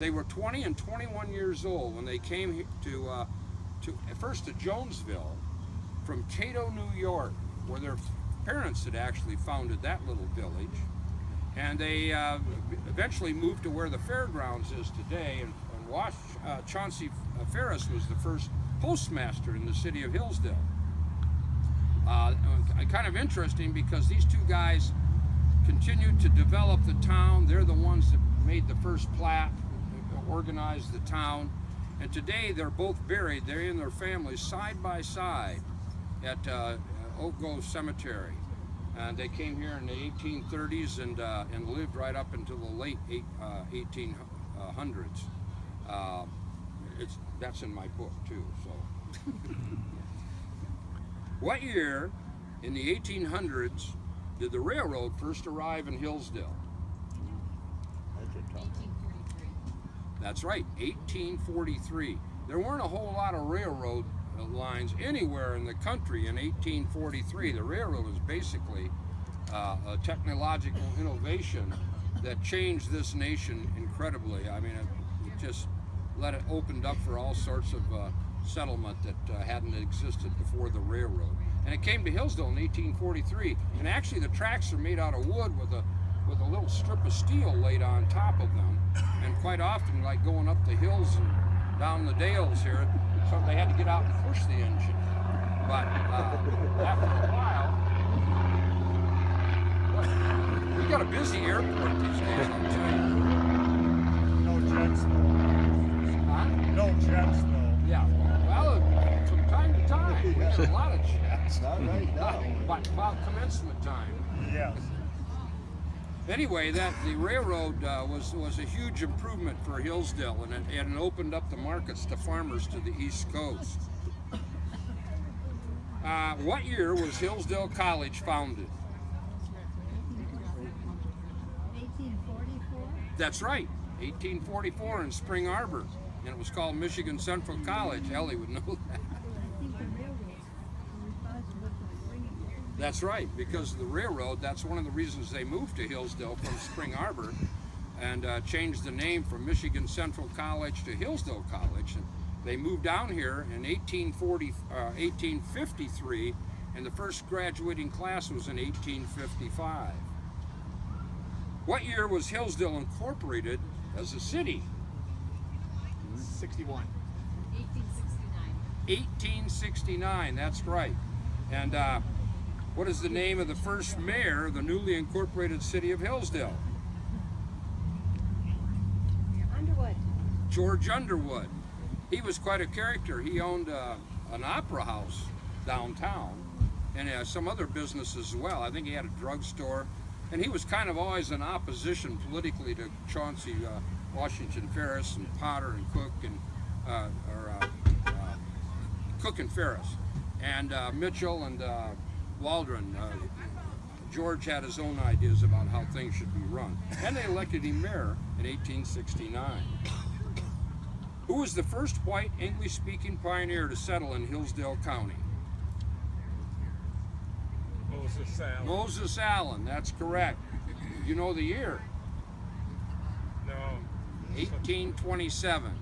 They were 20 and 21 years old when they came first to Jonesville from Cato, New York, where their parents had actually founded that little village. And they eventually moved to where the fairgrounds is today. And Chauncey Ferris was the first postmaster in the city of Hillsdale. Kind of interesting because these two guys continued to develop the town. They're the ones that made the first plat, organized the town, and today they're both buried. They're in their families side by side at Oak Grove Cemetery. And they came here in the 1830s and lived right up until the late 1800s. That's in my book too. So, what year in the 1800s did the railroad first arrive in Hillsdale? That's a tough one. 1843. That's right, 1843. There weren't a whole lot of railroad lines anywhere in the country in 1843. The railroad was basically a technological innovation that changed this nation incredibly. I mean, it just opened up for all sorts of settlement that hadn't existed before the railroad. And it came to Hillsdale in 1843. And actually, the tracks are made out of wood with a little strip of steel laid on top of them. And quite often, like going up the hills and down the dales here, so they had to get out and push the engine. But after a while, we got a busy airport these days, I'll tell you. No jets though. Huh? No jets though. Yeah. Well, from time to time, we got a lot of jets. Not right now. But about commencement time. Yes. Anyway, the railroad was a huge improvement for Hillsdale, and it opened up the markets to farmers to the East Coast. What year was Hillsdale College founded? 1844. That's right, 1844 in Spring Arbor, and it was called Michigan Central College. Ellie would know that. I think the railroad was responsible for bringing it. That's right, because of the railroad. That's one of the reasons they moved to Hillsdale from Spring Arbor and changed the name from Michigan Central College to Hillsdale College. And they moved down here in 1853, and the first graduating class was in 1855. What year was Hillsdale incorporated as a city? 61. 1869. 1869, that's right. And what is the name of the first mayor of the newly incorporated city of Hillsdale? Underwood. George Underwood. He was quite a character. He owned an opera house downtown and some other businesses as well. I think he had a drugstore, and he was kind of always in opposition politically to Chauncey Washington Ferris and Potter and Cook and Cook and Ferris and Mitchell and Waldron. George had his own ideas about how things should be run, and they elected him mayor in 1869. Who was the first white English-speaking pioneer to settle in Hillsdale County? Moses Allen. Moses Allen, that's correct. You know the year? No. 1827.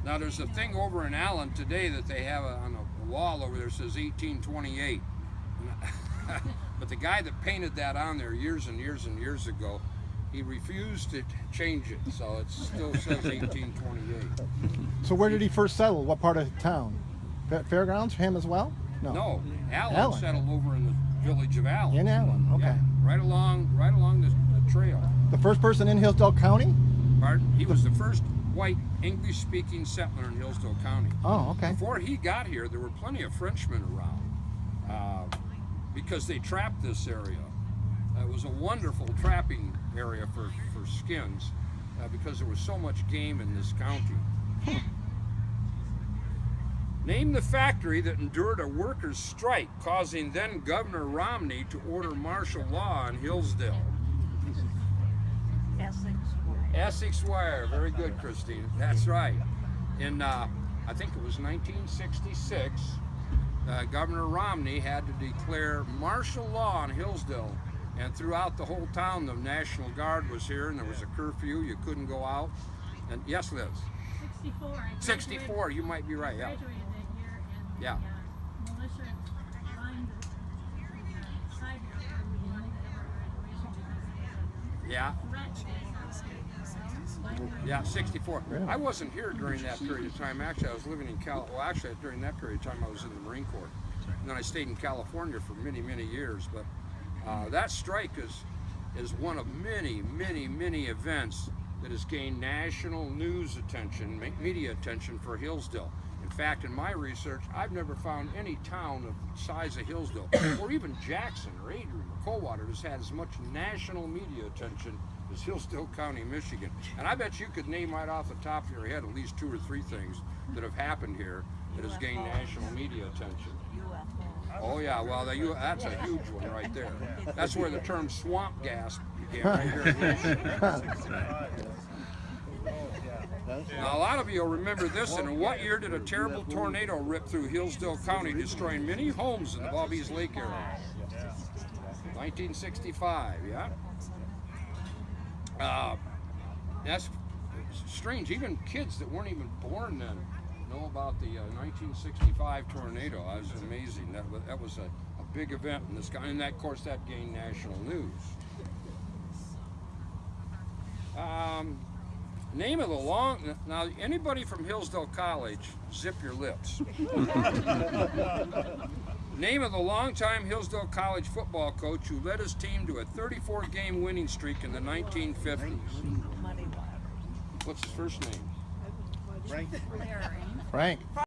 Now there's a thing over in Allen today that they have on a wall over there that says 1828. But the guy that painted that on there years and years and years ago, he refused to change it, so it still says 1828. So where did he first settle? What part of town? Fairgrounds for him as well? No, Allen Allen. settled over in the village of Allen. In Allen, okay. Yeah, right along the trail. The first person in Hillsdale County? Pardon? He was the first white English-speaking settler in Hillsdale County. Oh, okay. Before he got here, there were plenty of Frenchmen around because they trapped this area. It was a wonderful trapping area for skins because there was so much game in this county. Name the factory that endured a workers' strike, causing then Governor Romney to order martial law in Hillsdale. Essex. Essex Wire, very good, Christine. That's right. In I think it was 1966, Governor Romney had to declare martial law in Hillsdale, and throughout the whole town, the National Guard was here, and there was a curfew. You couldn't go out. And yes, Liz. 64. I graduated- 64. You might be right. Yeah. Graduated that year, and Yeah. the militia lined the sidewalk where we wanted to have our graduation because Yeah. it was a threat. Yeah, 64. Really? I wasn't here during that period of time. Actually, I was living in Well, actually, during that period of time, I was in the Marine Corps. And then I stayed in California for many, many years. But that strike is one of many, many, many events that has gained national news attention, media attention for Hillsdale. In fact, in my research, I've never found any town of the size of Hillsdale, or even Jackson or Adrian or Coldwater, has had as much national media attention as Hillsdale County, Michigan. And I bet you could name right off the top of your head at least 2 or 3 things that have happened here that has gained national media attention. Oh yeah, well that's a huge one right there. That's where the term swamp gas began right here in Michigan. Now, a lot of you will remember this. And in what year did a terrible tornado rip through Hillsdale County, destroying many homes in the Bobby's Lake area? 1965, yeah? That's strange. Even kids that weren't even born then know about the 1965 tornado. That was amazing. That was a big event in this guy, and that, of course, that gained national news. Name of the now anybody from Hillsdale College, zip your lips. Name of the longtime Hillsdale College football coach who led his team to a 34-game winning streak in the 1950s. What's his first name? Frank. Frank.